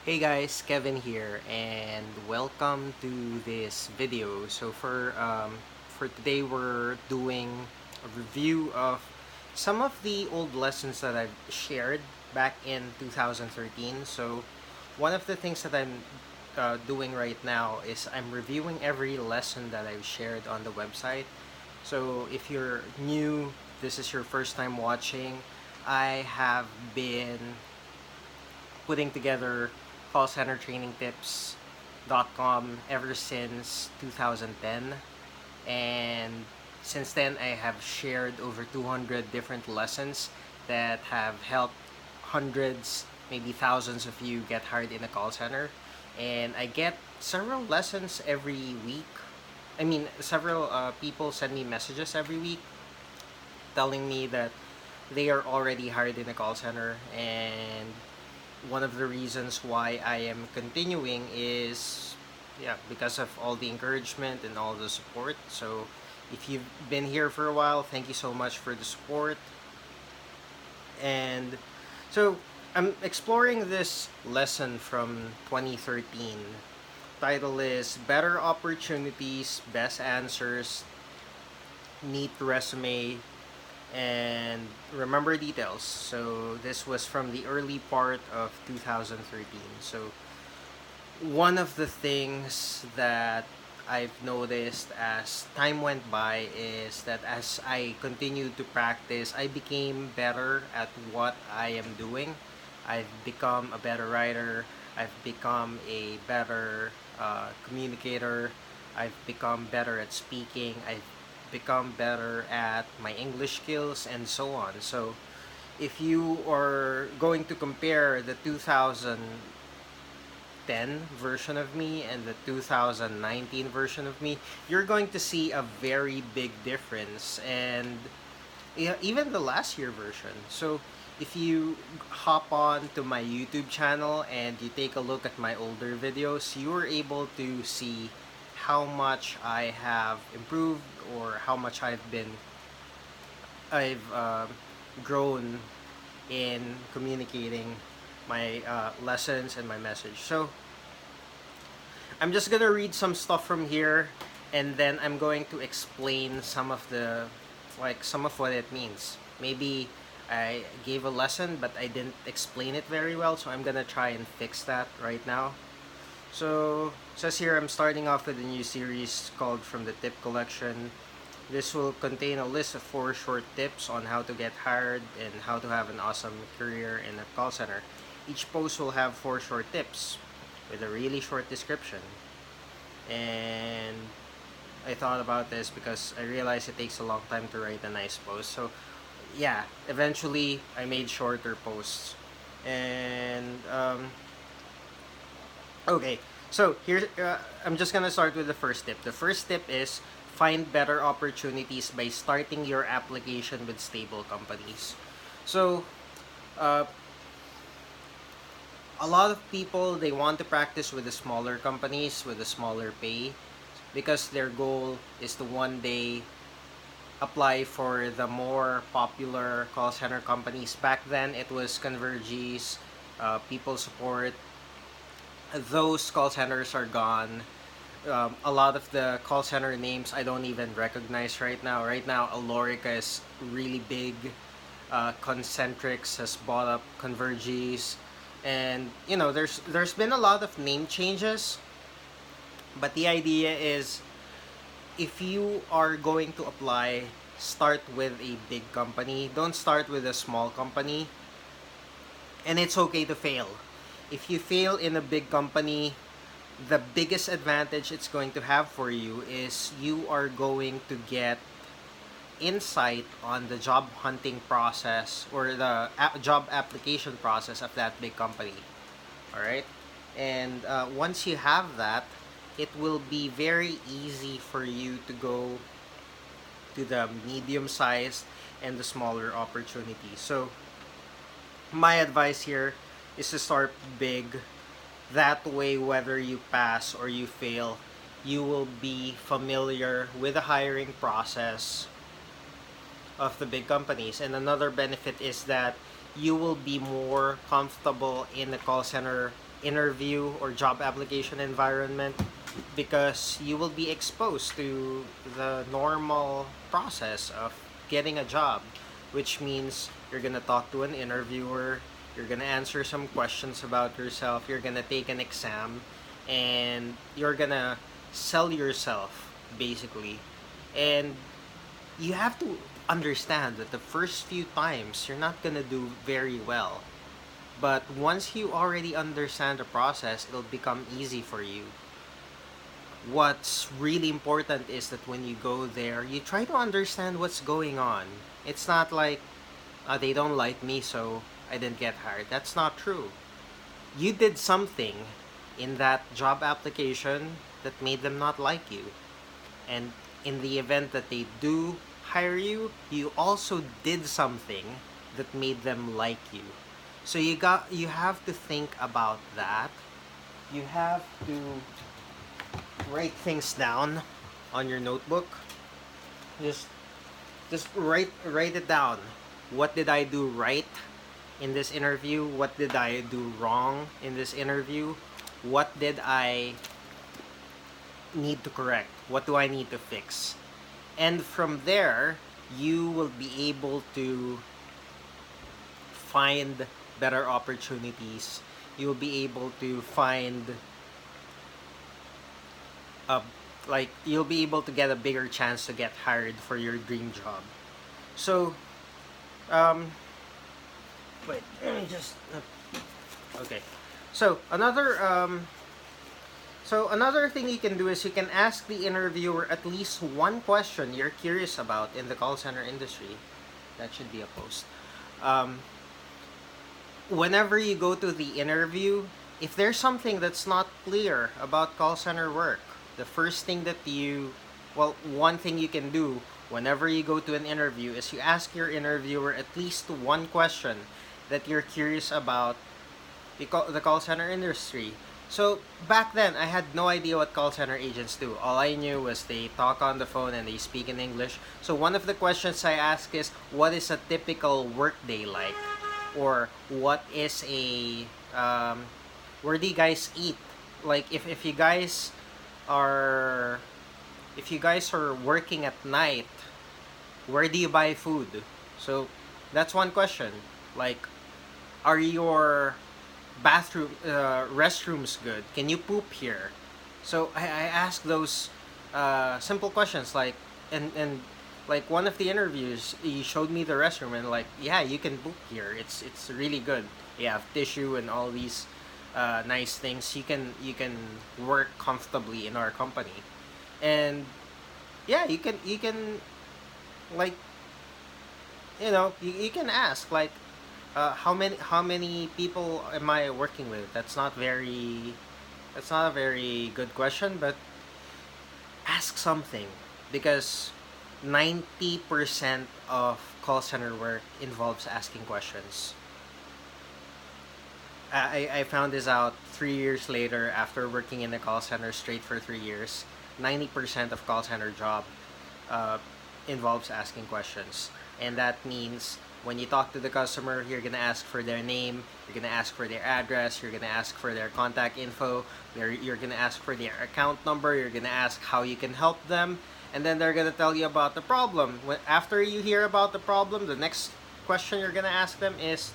Hey guys, Kevin here, and welcome to this video. For today, we're doing a review of some of the old lessons that I've shared back in 2013. So, one of the things that I'm doing right now is I'm reviewing every lesson that I've shared on the website. So, if you're new, this is your first time watching, I have been putting together call center training tips.com ever since 2010, and since then I have shared over 200 different lessons that have helped hundreds, maybe thousands of you get hired in a call center. And I get several lessons every week. Several people send me messages every week telling me that they are already hired in a call center, and one of the reasons why I am continuing is, yeah, because of all the encouragement and all the support. So if you've been here for a while, thank you so much for the support. And so I'm exploring this lesson from 2013. Title is Better Opportunities, Best Answers, Neat Resume, and Remember Details. So this was from the early part of 2013. So one of the things that I've noticed as time went by is that as I continued to practice, I became better at what I am doing. I've become a better writer. I've become a better communicator. I've become better at speaking. I've become better at my English skills and so on. So if you are going to compare the 2010 version of me and the 2019 version of me, you're going to see a very big difference. And yeah, even the last year version. So if you hop on to my YouTube channel and you take a look at my older videos, you are able to see how much I have improved, or how much I've grown in communicating my lessons and my message. So I'm just gonna read some stuff from here, and then I'm going to explain some of what it means. Maybe I gave a lesson, but I didn't explain it very well, so I'm gonna try and fix that right now. So, it says here I'm starting off with a new series called From the Tip Collection. This will contain a list of 4 short tips on how to get hired and how to have an awesome career in a call center. Each post will have 4 short tips with a really short description. And I thought about this because I realized it takes a long time to write a nice post. So, yeah, eventually I made shorter posts. And Okay, so here I'm just gonna start with the first tip. The first tip is find better opportunities by starting your application with stable companies. So, uh, a lot of people, they want to practice with the smaller companies with a smaller pay because their goal is to one day apply for the more popular call center companies. Back then, it was Convergys, People Support. Those call centers are gone. A lot of the call center names I don't even recognize right now. Right now, Alorica is really big. Concentrix has bought up Convergys, and there's been a lot of name changes. But the idea is, if you are going to apply, start with a big company. Don't start with a small company. And it's okay to fail. If you fail in a big company, the biggest advantage it's going to have for you is you are going to get insight on the job hunting process, or the job application process of that big company. All right, and once you have that, it will be very easy for you to go to the medium sized and the smaller opportunities. So my advice here is to start big. That way, whether you pass or you fail, you will be familiar with the hiring process of the big companies. And another benefit is that you will be more comfortable in the call center interview or job application environment, because you will be exposed to the normal process of getting a job, which means you're gonna talk to an interviewer, you're gonna answer some questions about yourself, you're gonna take an exam, and you're gonna sell yourself basically. And you have to understand that the first few times you're not gonna do very well, but once you already understand the process, it'll become easy for you. What's really important is that when you go there, you try to understand what's going on. It's not like, they don't like me, so I didn't get hired. That's not true. You did something in that job application that made them not like you. And in the event that they do hire you, you also did something that made them like you. So you have to think about that. You have to write things down on your notebook. Just just write it down. What did I do right in this interview? What did I do wrong in this interview? What did I need to correct? What do I need to fix? And from there, you will be able to find better opportunities. You'll be able to find a you'll be able to get a bigger chance to get hired for your dream job. So, um, wait, let me just. Okay. So another thing you can do is you can ask the interviewer at least one question you're curious about in the call center industry. That should be a post. Um, Whenever you go to the interview, if there's something that's not clear about call center work, the first thing that one thing you can do whenever you go to an interview is you ask your interviewer at least one question that you're curious about the call center industry. So back then, I had no idea what call center agents do. All I knew was they talk on the phone and they speak in English. So one of the questions I ask is, what is a typical workday like? Or what is where do you guys eat? Like if you guys are working at night, where do you buy food? So that's one question. Like, are your restrooms good? Can you poop here? So I ask those simple questions, like, and like one of the interviews, he showed me the restroom and like, yeah, you can poop here. It's really good. You have tissue and all these nice things. You can work comfortably in our company, and yeah, you can like, you can ask like, how many people am I working with? That's not a very good question, but ask something, because 90% of call center work involves asking questions. I found this out 3 years later after working in a call center straight for 3 years. 90% of call center job uh, involves asking questions. And that means when you talk to the customer, you're going to ask for their name, you're going to ask for their address, you're going to ask for their contact info, you're going to ask for their account number, you're going to ask how you can help them, and then they're going to tell you about the problem. After you hear about the problem, the next question you're going to ask them is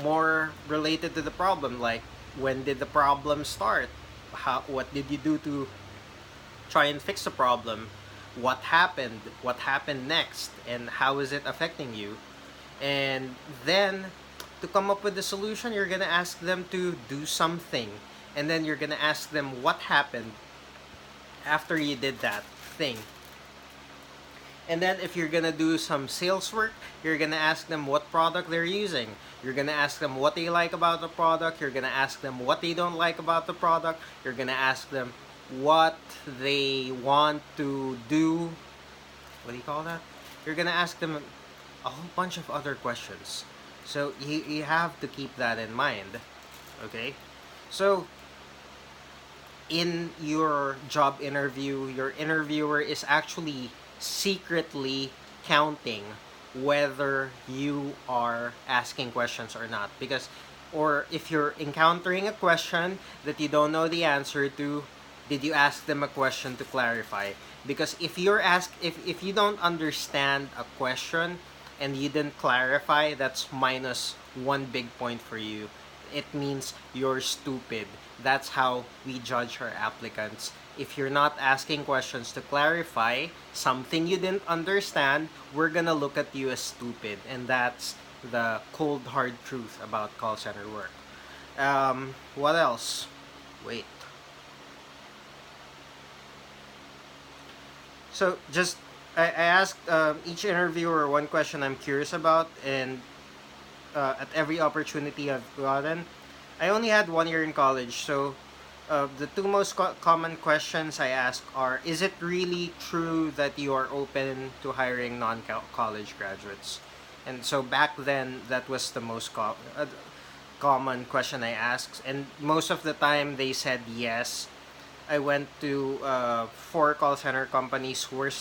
more related to the problem, like, when did the problem start? What did you do to try and fix the problem? What happened? What happened next? And how is it affecting you? And then, to come up with the solution, you're gonna ask them to do something. And then you're gonna ask them what happened after you did that thing. And then if you're gonna do some sales work, you're gonna ask them what product they're using. You're gonna ask them what they like about the product. You're gonna ask them what they don't like about the product. You're gonna ask them what they want to do. What do you call that? You're gonna ask them a whole bunch of other questions. So you have to keep that in mind. Okay? So in your job interview, your interviewer is actually secretly counting whether you are asking questions or not. Because Or if you're encountering a question that you don't know the answer to, did you ask them a question to clarify? Because if you don't understand a question and you didn't clarify, that's minus one big point for you. It means you're stupid. That's how we judge our applicants. If you're not asking questions to clarify something you didn't understand, we're gonna look at you as stupid. And that's the cold hard truth about call center work. What else? Wait. So just I asked each interviewer one question I'm curious about, and at every opportunity I've gotten, I only had 1 year in college, so the two most common questions I ask are: is it really true that you are open to hiring non-college graduates? And so back then, that was the most common question I asked, and most of the time they said yes. I went to 4 call center companies who were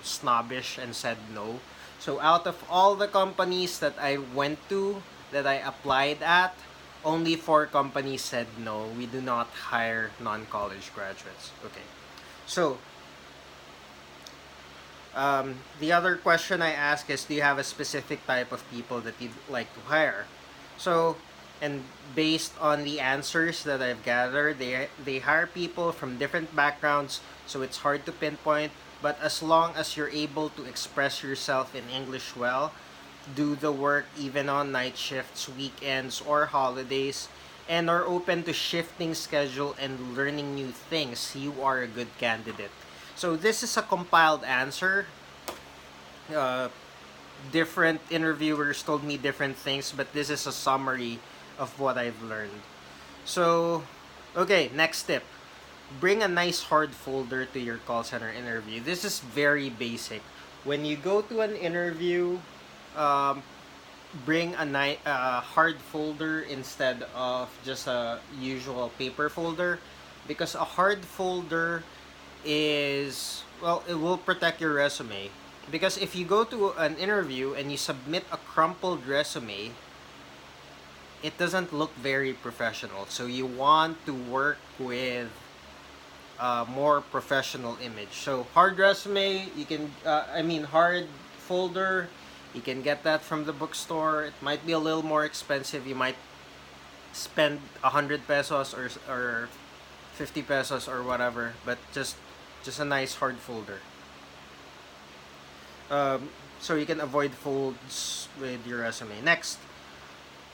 snobbish and said no. So out of all the companies that I went to, that I applied at, only 4 companies said no, we do not hire non-college graduates. Okay. So, the other question I ask is, do you have a specific type of people that you'd like to hire? So, and based on the answers that I've gathered, they hire people from different backgrounds, so it's hard to pinpoint. But as long as you're able to express yourself in English well, do the work even on night shifts, weekends, or holidays, and are open to shifting schedule and learning new things, you are a good candidate. So this is a compiled answer. Uh, Different interviewers told me different things, but this is a summary of what I've learned. So, okay, next tip. Bring a nice hard folder to your call center interview. This is very basic. When you go to an interview, um, bring a hard folder instead of just a usual paper folder, because a hard folder is, well, it will protect your resume. Because if you go to an interview and you submit a crumpled resume, it doesn't look very professional. So you want to work with a more professional image. So hard resume, you can, hard folder, you can get that from the bookstore. It might be a little more expensive. You might spend 100 pesos or 50 pesos or whatever, but just a nice hard folder. So you can avoid folds with your resume. Next,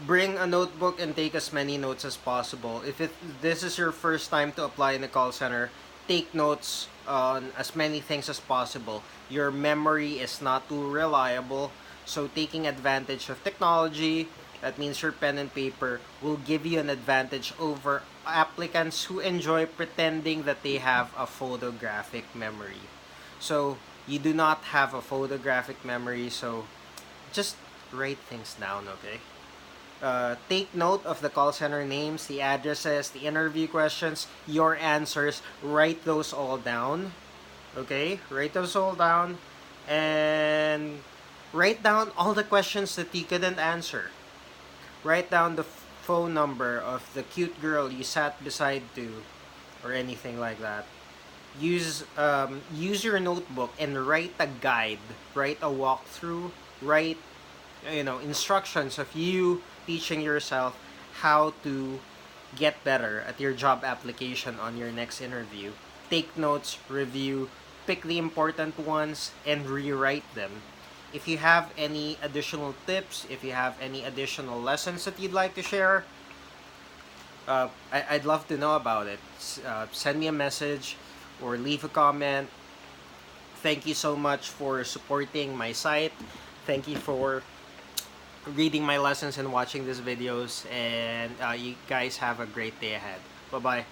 bring a notebook and take as many notes as possible. If this is your first time to apply in a call center, take notes on as many things as possible. Your memory is not too reliable, so taking advantage of technology, that means your pen and paper, will give you an advantage over applicants who enjoy pretending that they have a photographic memory. So you do not have a photographic memory, so just write things down, okay? Take note of the call center names, the addresses, the interview questions, your answers. Write those all down. Okay? Write those all down. And write down all the questions that you couldn't answer. Write down the phone number of the cute girl you sat beside to, or anything like that. Use your notebook and write a guide, write a walkthrough, write instructions of you teaching yourself how to get better at your job application on your next interview. Take notes, review, pick the important ones, and rewrite them. If you have any additional tips, if you have any additional lessons that you'd like to share, I'd love to know about it. Send me a message or leave a comment. Thank you so much for supporting my site. Thank you for reading my lessons and watching these videos. And you guys have a great day ahead. Bye-bye.